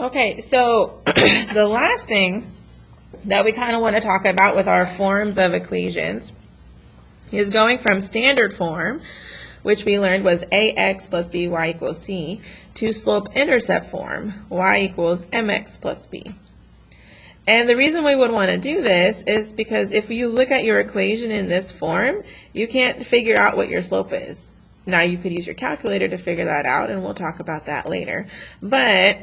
Okay, so the last thing that we kind of want to talk about with our forms of equations is going from standard form, which we learned was ax plus by equals c, to slope-intercept form, y equals mx plus b. And the reason we would want to do this is because if you look at your equation in this form, you can't figure out what your slope is. Now you could use your calculator to figure that out, and we'll talk about that later. But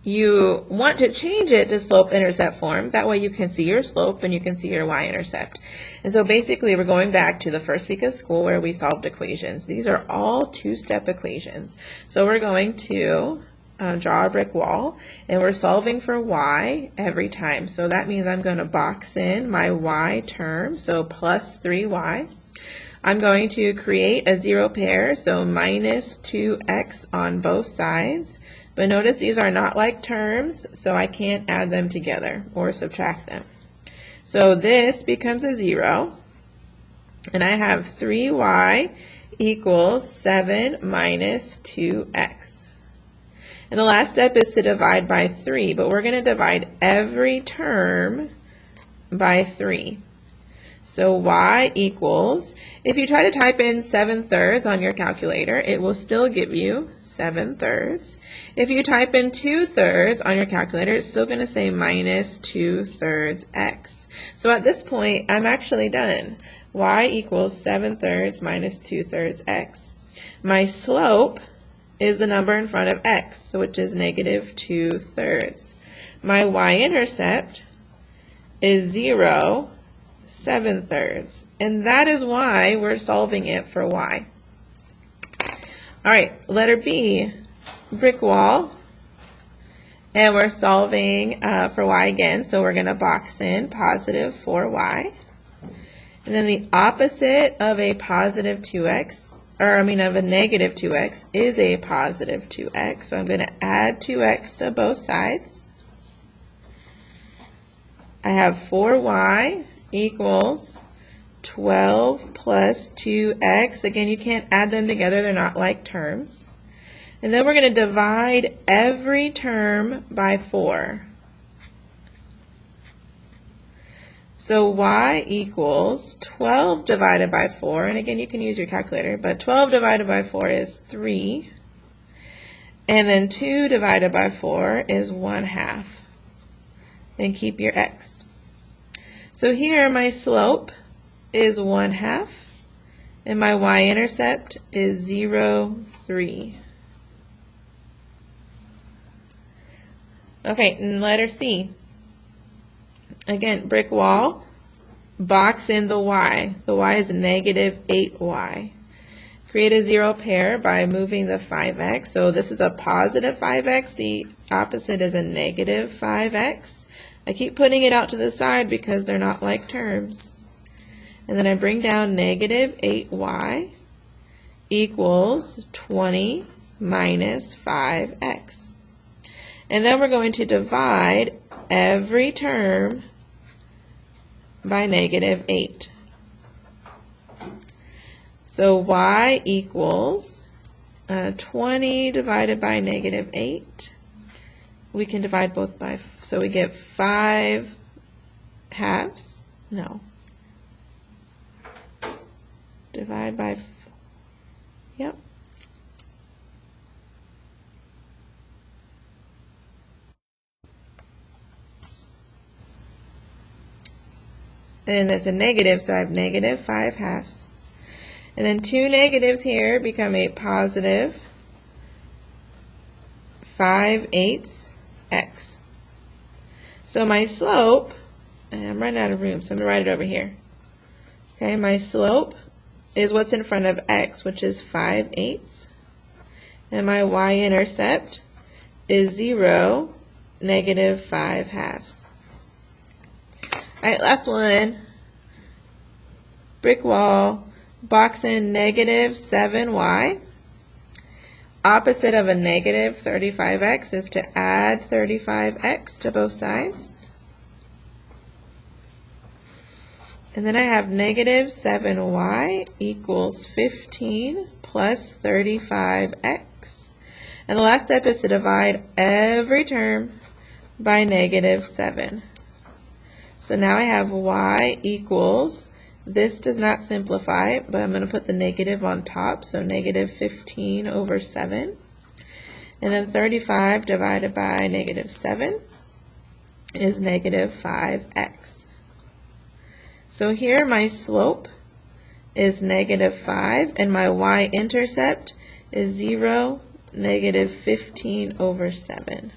you want to change it to slope-intercept form. That way you can see your slope and you can see your y-intercept. And so basically we're going back to the first week of school where we solved equations. These are all two-step equations. So we're going to draw a brick wall, and we're solving for y every time. So that means I'm going to box in my y term, so plus 3y. I'm going to create a zero pair, so minus 2x on both sides. But notice these are not like terms, so I can't add them together or subtract them. So this becomes a 0, and I have 3y equals 7 minus 2x. And the last step is to divide by 3, but we're going to divide every term by 3. So y equals, if you try to type in 7/3 on your calculator, it will still give you 7/3. If you type in 2/3 on your calculator, it's still going to say minus 2/3 x. So at this point, I'm actually done. Y equals 7/3 minus 2/3 x. My slope is the number in front of x, which is negative 2/3. My y-intercept is 0, 7/3, and that is why we're solving it for y. All right, letter B, brick wall, and we're solving for y again, so we're going to box in positive 4y, and then the opposite of a positive 2x, of a negative 2x is a positive 2x, so I'm going to add 2x to both sides. I have 4y equals 12 plus 2x. Again, you can't add them together. They're not like terms. And then we're going to divide every term by 4. So y equals 12 divided by 4. And again, you can use your calculator, but 12 divided by 4 is 3. And then 2 divided by 4 is 1/2. And keep your x. So here my slope is 1/2, and my y-intercept is 0, 3. Okay, and letter C. Again, brick wall, box in the y. The y is negative 8y. Create a zero pair by moving the 5x. So this is a positive 5x. The opposite is a negative 5x. I keep putting it out to the side because they're not like terms. And then I bring down negative 8y equals 20 minus 5x. And then we're going to divide every term by negative 8. So y equals 20 divided by negative 8. We can divide both by, so we get 5 halves. No. Divide by, yep. And that's a negative, so I have negative 5 halves. And then 2 negatives here become a positive 5/8 x. So my slope, and I'm running out of room, so I'm going to write it over here. Okay, my slope is what's in front of x, which is 5/8. And my y-intercept is 0, negative 5 halves. All right, last one. Brick wall, box in negative 7y. Opposite of a negative 35x is to add 35x to both sides. And then I have negative 7y equals 15 plus 35x. And the last step is to divide every term by -7. So now I have y equals, this does not simplify, but I'm going to put the negative on top, so -15/7. And then 35 divided by -7 is -5x. So here my slope is -5, and my y-intercept is 0, -15/7.